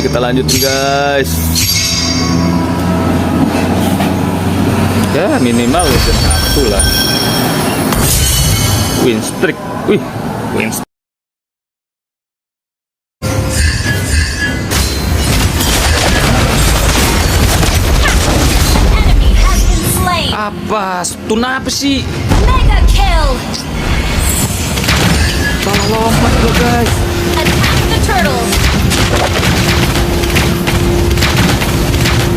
kita lanjutin guys. Ya minimal udah 1 lah. Win streak. Wih, win streak. Apa? Stun apa sih? Mega kill. Salah lompat lo guys. Attack the turtle.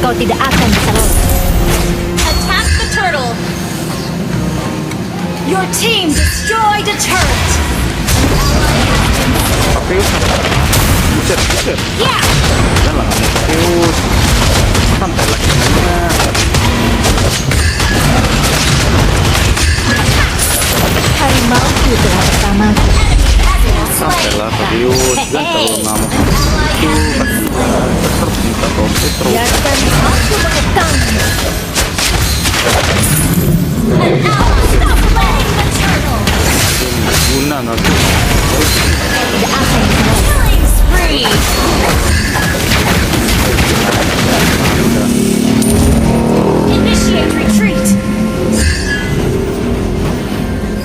Kau tidak akan bisa lolos. Attack the turtle. Your team destroyed a turret. Pakeus. Buset, buset. Yeah. Jangan lah kamu Pakeus. Santai lagi mainnya. Harimau telah bersama. Santai lah Pakeus. Jangan terlalu ngamuk. Itu pasti tetap minta tombol terus. Biarkan aku mengekang. An ally stop letting the turtle. Guna nanti. Tidak akan bisa lolos. Killing spree. Initiate retreat.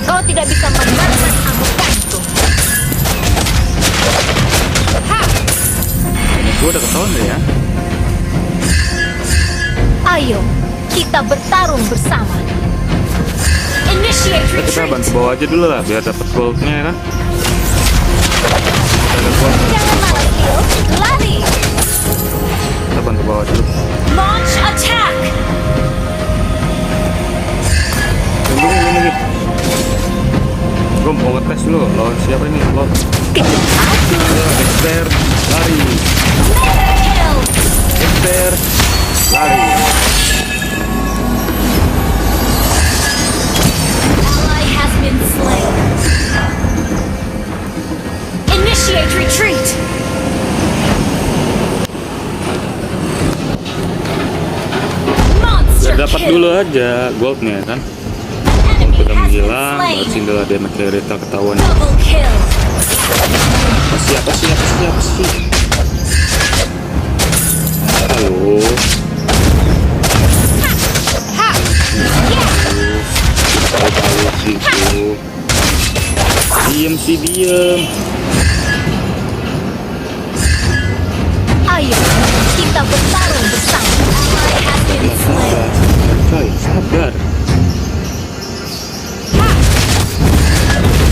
Kau tidak bisa menahan amukanku. Ini gue udah ketahuan deh ya. Ayo, kita bertarung bersama. Initiate Kita retreat. bantu bawa aja dulu lah biar dapat goldnya ya kan. Ada gold. Jangan malas kill, lari. Kita bantu bawa dulu. Launch attack. Tunggu. Gue mau ngetes dulu. Lawan siapa ini? Lawan. Kejar aku. Dexter, lari. Mega kill. Dexter, lari. Ally has been slain. Initiate retreat. Monster Dapat kill. dulu aja goldnya kan. Enemy Udah has been menghilang, slain. baru single damage kereta ketahuan. Double kill. Apa sih? Halo. Tahu gitu. Diem. Ayo, kita bertarung bersama. Ally has been slain. Coy, sabar.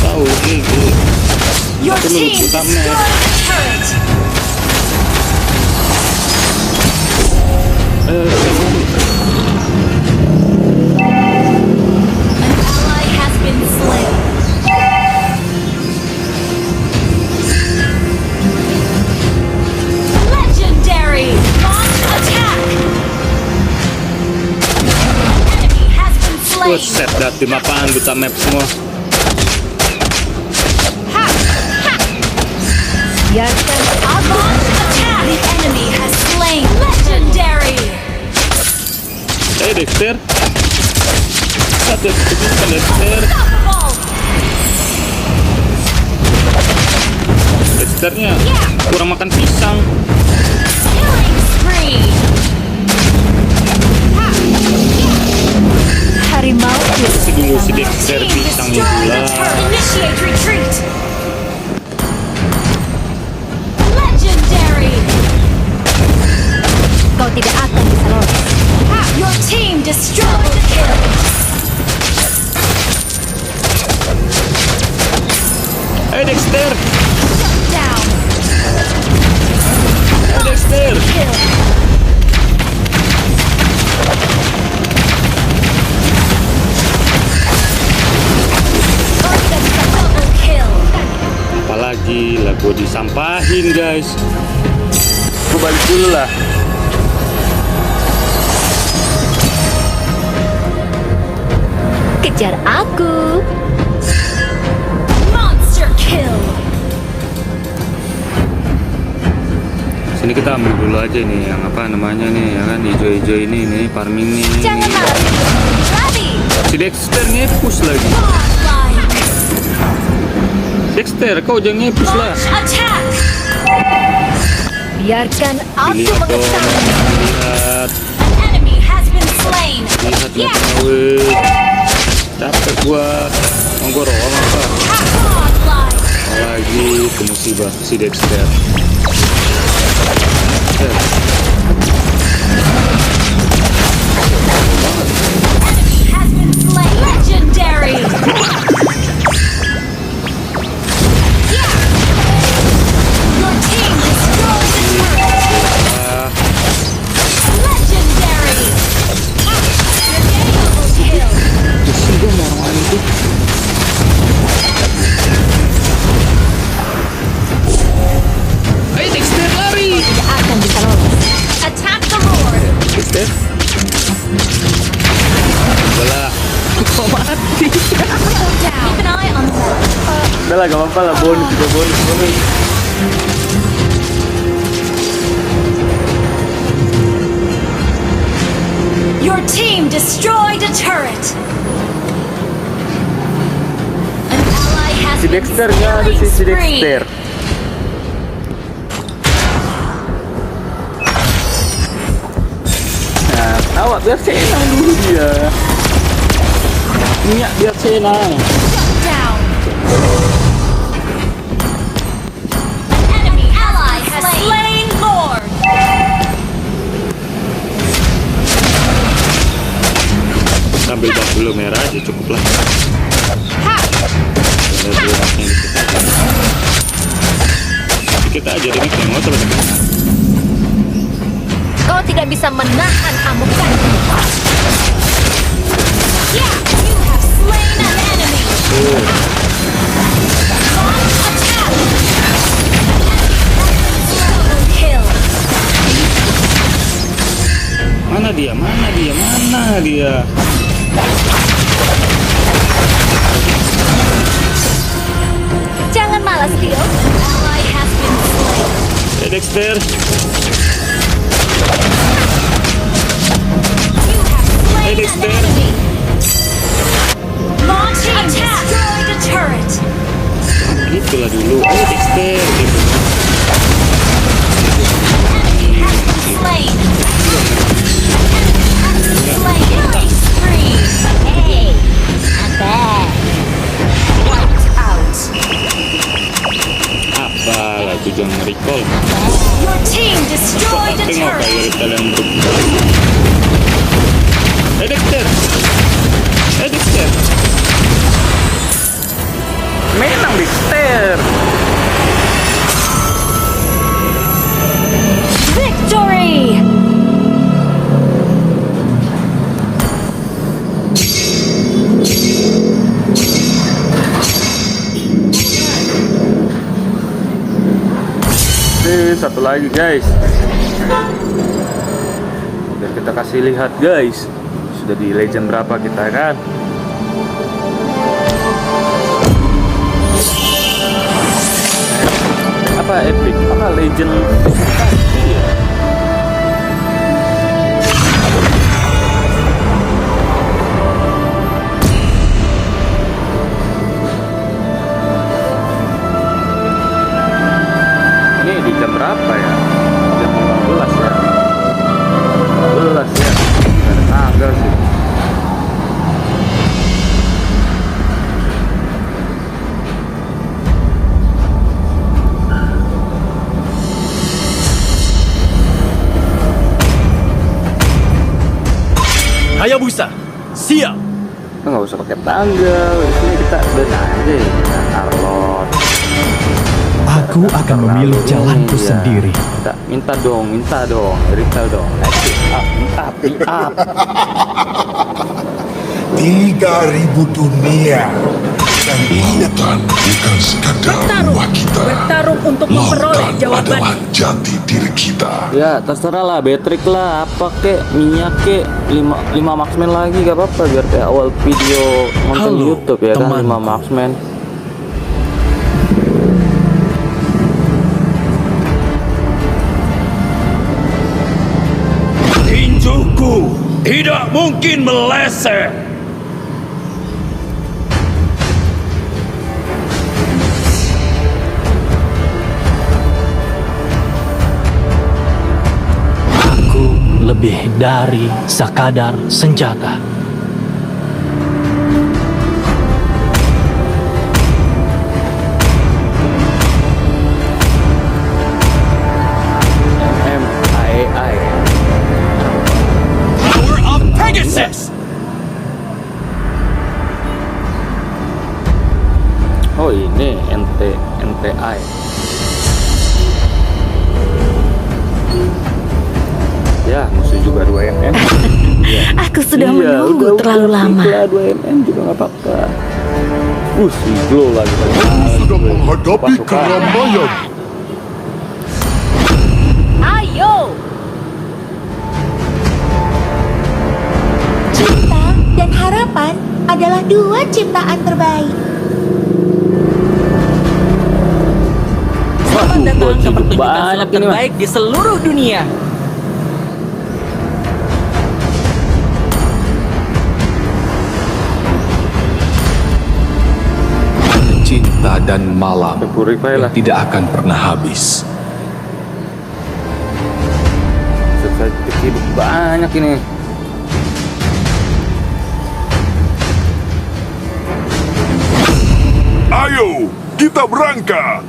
Tahu gitu. Your Aku team nunggu destroyed tamer. the turret. An ally has been slain. Legendary! Launch attack! Enemy has been slain. Buset, dah tim apaan duta map semua. Biarkan aku launch attack! The enemy has slain. Legendary! Dexter. Satu bukan Dexter. Unstoppable! Dexternya kurang makan pisang. Killing spree! Harimau Masih dulu si Dexter Team pisangnya destroy the gila. turret. Initiate retreat. Legendary. Kau tidak akan bisa lolos. Your team destroyed the kill. Dexter. Shut down. Dexter. Kill. Kau tidak bisa double kill. Apalagi lah gue disampahin guys. Gue balik dulu lah. Kejar aku. Monster kill. Sini kita ambil dulu aja nih yang apa namanya nih ya kan, hijau-hijau ini nih farming nih. Jangan malas. Lari. Si Dexter ngepus lagi. Godlike. Dexter, kau jangan ngepus lah. Launch attack. Biarkan aku Dilihat dong, mengetahui. lihat. An enemy has been slain. Lihat Yeah. weh. Capek gua. Nonggoro apa? Godlike. Lagi ke musibah si Dexter. Enemy has been slain. Legendary. Yeah. Your team destroyed the turret. Legendary. Double kill. Pusing gua mau orang lain tuh. Ayo Dexter lari. Tidak akan bisa lolos. Attack the Lord. Dexter. Udah kok mati. Go down. Keep an eye on the Lord. Udah lah, gak apa-apa lah, bonus. Your team destroyed a turret. An ally has Si been Dexter nggak ada killing si spree. Dexter. Nah, awak biar senang dulu dia. Minyak biar senang. Shut down. An enemy ally has slain Lord. Ambil batu merah aja cukup lah. Ha! Ada dua maknya di situ. Kita aja deh, nggak usah banyak. Kau tidak bisa menahan amukan. Yeah, you have slain an enemy. Launch attack. Double kill. Mana dia? Jangan malas, Tio. Ally has been slain. Hey Dexter. You have slain Hey, an Dexter. enemy. Launch attack. Destroy the turret. Gitulah dulu. Hey Dexter. Gitu. Enemy has been slain. Slain. Killing spree. Hey, not bad. Wiped out. Apalah tujuan recall. Your team destroyed the Tengok turret. kayak kalian untuk. Hey Dexter. Menang Dexter. Victory! Satu lagi guys. Biar kita kasih lihat guys. Sudah di legend berapa kita kan? Apa epic? Apa legend? Iya. Ini di jam berapa ya? Jam 15 ya? 15 ya? Gak ada tanggal sih. Hayabusa, siap. Nggak usah pakai tanggal. Di sini kita benar aja ya. Arlot. Aku akan memilih jalanku Iya. sendiri. Minta dong, Retail dong. Up. 3.000 dunia. Dan lautan bukan sekadar rumah kita. Bertarung untuk memperoleh Lautan jawaban. adalah jati diri kita. Ya terserah lah, Betrik lah, apa kek, minyak kek, 5 marksman lagi gak apa-apa biar kayak awal video nonton Halo, YouTube ya kan, 5 temanku. marksman. Tinjuku tidak mungkin meleset. lebih dari sekadar senjata. MMII. Power of Pegasus! Oh ini NTI. Ya musuh juga 2MM. Aku sudah Iya, menunggu terlalu lama. 2MM juga nggak apa-apa. Si glow lagi. Sudah menghadapi keramaian. Ayo! Cinta dan harapan adalah dua ciptaan terbaik. Selamat Datang ke pertunjukan banyak sulap ini mah. terbaik di seluruh dunia. Cinta dan malam Purify lah. yang tidak akan pernah habis. Sesuatu hidup banyak ini. Ayo, kita berangkat.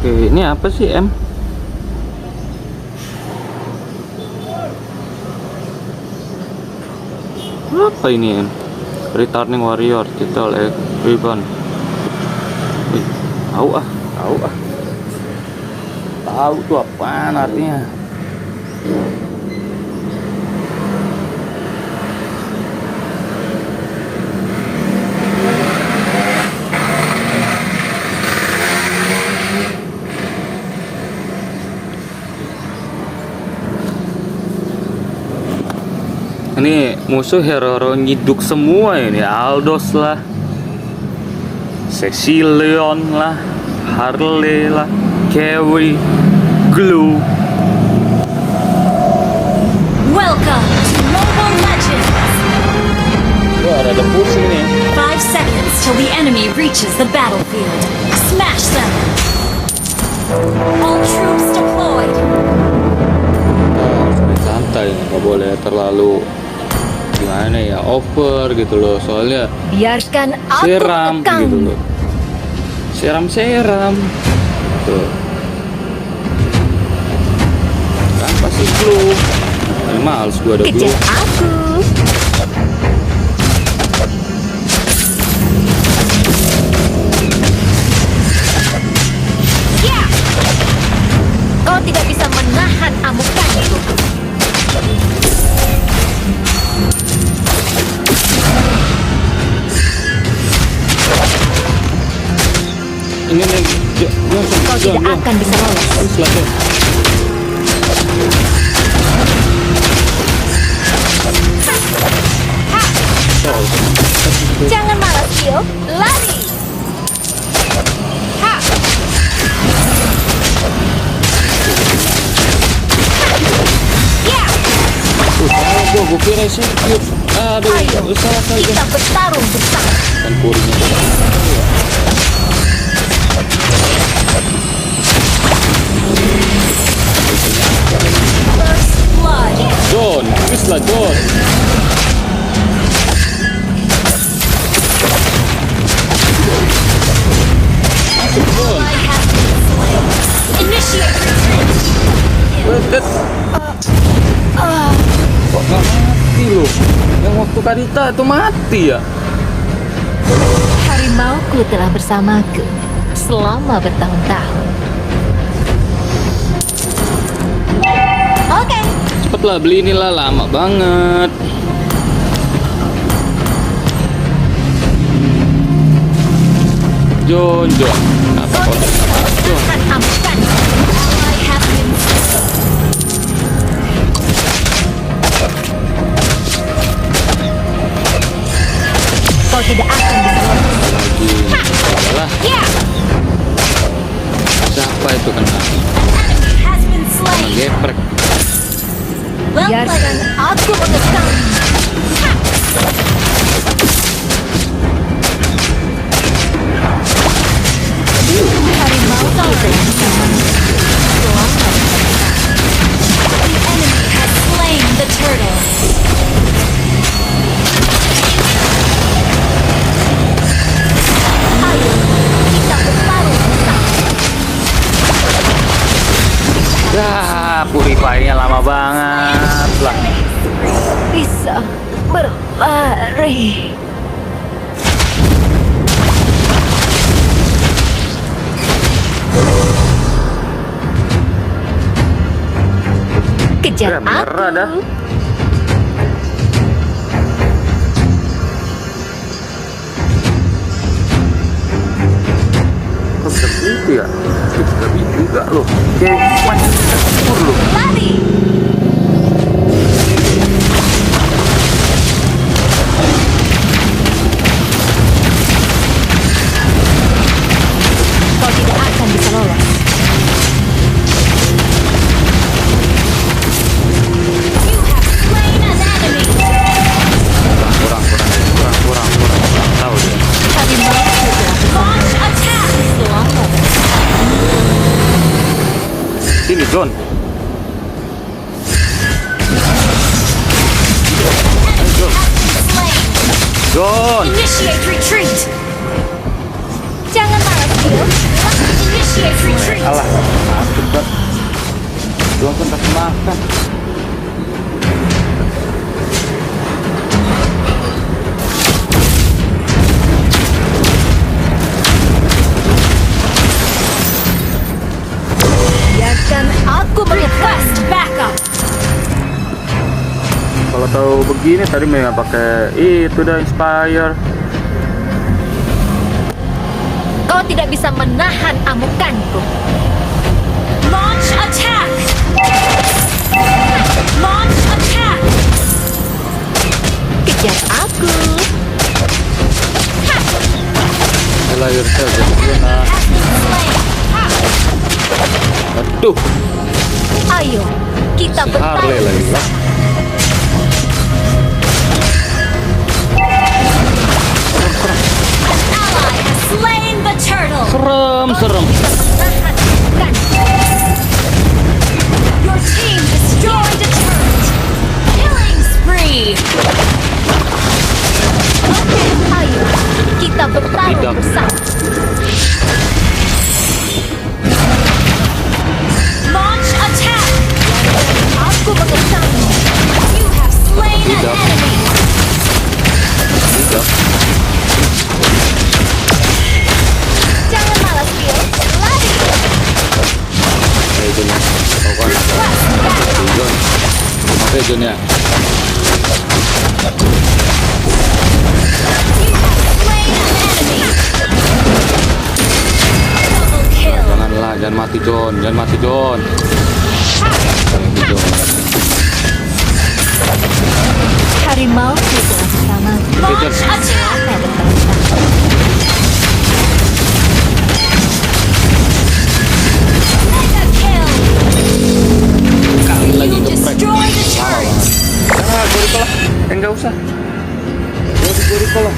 Oke, ini apa sih M? Apa ini M? Returning Warrior, title ribbon. Tahu ah. Tahu tuh apaan artinya? Ini musuh hero-hero nyiduk semua ini. Aldos lah, Cecilion lah, Harley lah, Carrie, Glue. Welcome to Mobile Legends! Wah, ada pusing nih. 5 seconds till the enemy reaches the battlefield. Smash them! All troops deployed! Harus main santai, nggak boleh terlalu gimana ya, over gitu loh. Soalnya Biarkan aku seram menekan. gitu loh. Seram tuh kan pasti Glue. Males gua ada Glue. Kejar aku! Ya! Kau tidak bisa menahan amukanku. Ini nih, Kau tidak akan bisa lolos. Selatan. Jangan malas, Tio. Lari! Ha! Ya! Gue kira sih. Aduh, Ayo, salah saja. kita bertarung bersama. Kan kurinya. First blood. John, please lah John. Masuk John. I have been slain. Initiate retreat. Wedet. Kok nggak mati loh? Yang waktu Kadita itu mati ya? Harimauku telah bersamaku selama bertahun-tahun. Oke. Cepatlah beli inilah, lama banget. John. Apa kau? John. Akan amukan. I have been slain. tuh kena Has been slain. geprek. Well Biarkan played. aku mengetahui. Harimau Sorry. The enemy has slain the turtle. Ayo, kita bertarung bersama. Ya, purify-nya lama banget lah. bisa berlari. Kejar Ya, merah dah. aku. Kok bisa begitu ya? Bisa juga loh. Kayak macam campur loh. Lari. Kau tidak akan bisa lolos. You have slain an enemy. Kurang. Tahu deh. Harimau sudah Launch attack. selamat. Sini John. Slain. John. Initiate retreat. Jangan malas, Bill. Initiate retreat. Alah, sakit banget. John kan kasih makan. Biarkan aku Request backup. Kalau tahu begini tadi memang pakai itu dah inspire. Kau tidak bisa menahan amukanku. Launch attack. Launch attack. Kejar aku. Bela yourself jadi John. Has been slain. Aduh, Ayo, kita si Harley bertarung. lagi lah. An ally has slain the turtle. Serem. Menahan amukanku. Your team destroyed a turret. Killing spree. Ayo, kita bertarung Tidak. bersama. Launch attack. Aku mengetahui. You have slain an Tidak. enemy. Tidak. Jangan malas, Bill. Lari. John ya. Tahu kan apa? Request backup. John. Oke John ya. You have slain an enemy. Double kill. Jangan mati John. Jangan mti John. Harimau sudah sama. Launch attack. Ada perintah. Mega kill. Kali lagi You geprek. destroyed a turret. Ah, gue recall lah. Enggak usah. Gue recall lah.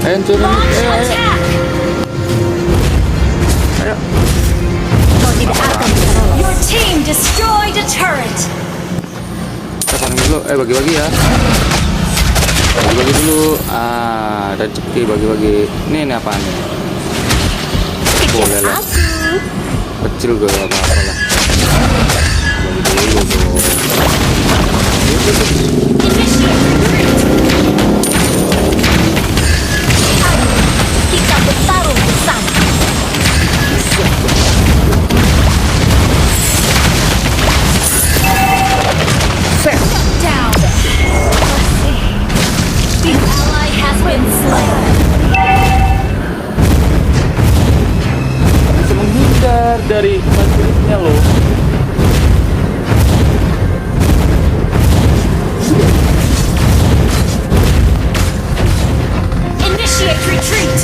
Ayo John. Launch Ayo. attack. Ayo. Kau tidak akan bisa lolos. Your team destroyed a turret. Kita panen dulu. Bagi-bagi ya. Bagi-bagi dulu. Ah, ada rezeki bagi-bagi. Ini apaan nih? Boleh Kejar lah. aku. Kecil gue apa-apa lah. Bagi dulu tuh. Initiate retreat. Ayo, kita bertarung bersama. Down. The ally has been slain. Bisa menghindar dari prajuritnya loh. Initiate retreat.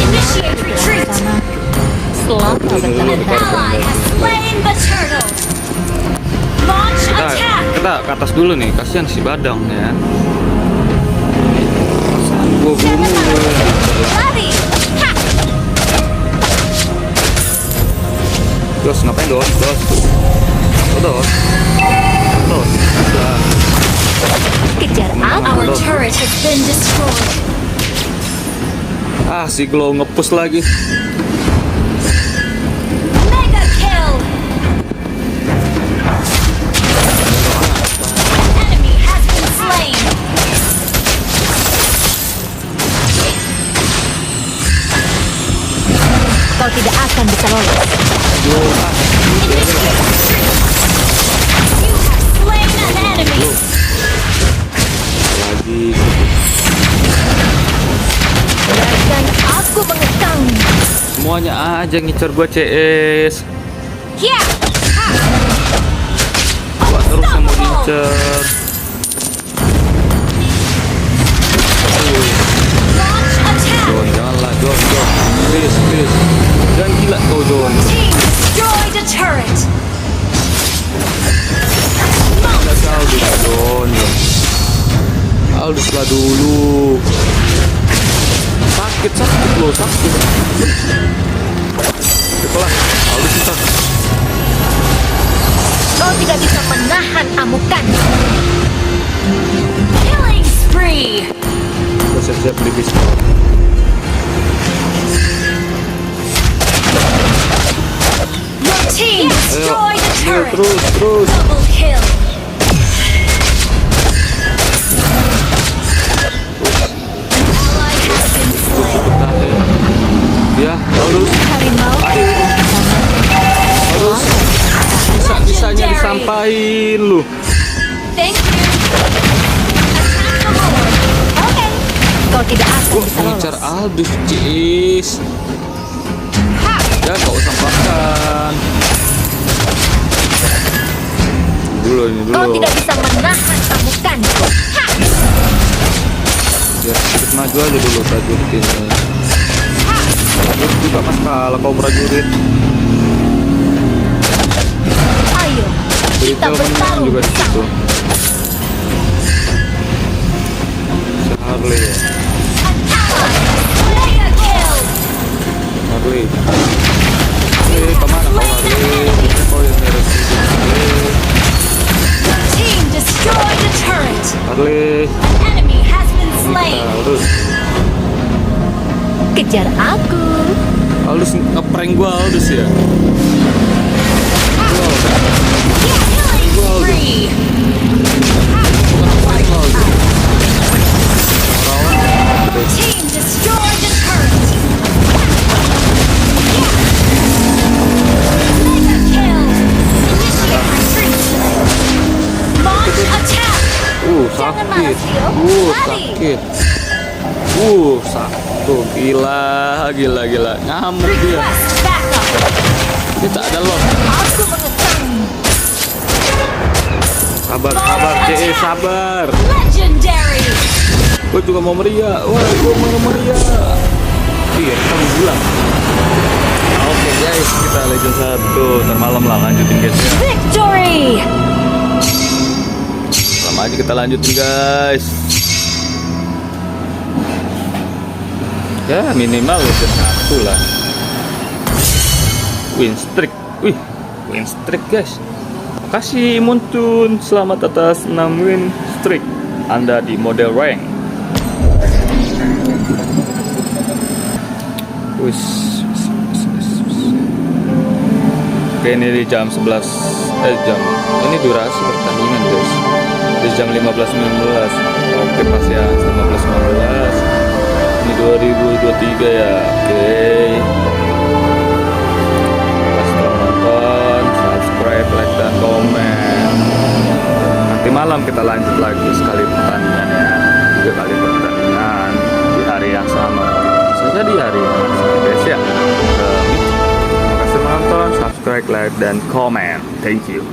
Initiate retreat. Selamat bertahan. An ally has slain the turtle. Launch attack. Kita ke atas dulu nih, kasihan si Badang ya. Gua Ready. Ha. Dos, ngapain dos? Dos. Nah, Kejar our turret has been destroyed. si Glow ngepush lagi. Mega kill. An enemy has been slain. Kau tidak akan bisa lolos. Initiate retreat. You have slain an enemy. Lagi. Biarkan aku mengekang. Semuanya aja ngincer gua CS. Here. Gua terus yang mau ngincer. Launch attack. Don, janganlah Don. Please. Jangan gila kau Don. Team destroyed a turret. Ada Aldus Don. Aldus lah dulu. Sakit loh, sakit. Cobalah, Aldus bisa. Kau tidak bisa menahan amukan. Killing spree. Gua siap-siap beli pistol. Your team destroyed a turret. Terus. Double kill. Ally has been slain. Ya, Aldus. Harimau Aldus. Bisa-bisanya disampain lu. Thank you. Attack the Lord. Oke. Kau tidak akan Gua bisa ngincar lolos. Aldus, Cis. Ya, kau usah makan. Ini Kau dulu. tidak bisa menahan amukanku. Ya, sedikit maju aja dulu prajuritnya. Prajurit juga mas kalah kau prajurit. Ayo, kita Little menang bertarung juga di situ. bersama. Harley ya. Mega kill. Harley. Kemana kau Harley? Bisa kau yang beres itu. Your team destroyed a turret. Harley. An enemy has been slain. Aldus. Kejar aku. Aldus ngeprank gua Aldus ya. Killing spree. Team destroyed a turret. Mega kill. Initiate retreat. Launch attack. Jangan Sakit. malas, Tio. Lari. Sakit. Satu. Gila. Ngamuk dia. Request backup. Ini tak ada lock. Aku mengekang. Sabar, CE, sabar. Legendary. Gue juga mau meriah. Wah, gue mau meriah. Iya, kita mau bilang. Oke guys, kita Legend 1. Ntar malam lah lanjutin guys ya. Victory. Lama aja kita lanjutin guys. Ya minimal Legend 1 lah. Win streak. Wih, win streak guys. Makasih Muntun, selamat atas 6 win streak Anda di model rank. Wis. Oke, ini di jam 11 jam. Ini durasi pertandingan guys. Di jam 15.19. Oke, pas ya 15.19. Ini 2023 ya. Oke. Subscribe, like, dan komen. Nanti malam kita lanjut lagi sekali pertandingan ya. 3 kali pertandingan di hari yang sama. Saja di hari yang sama guys ya. Terima kasih menonton, subscribe, like, dan komen. Thank you.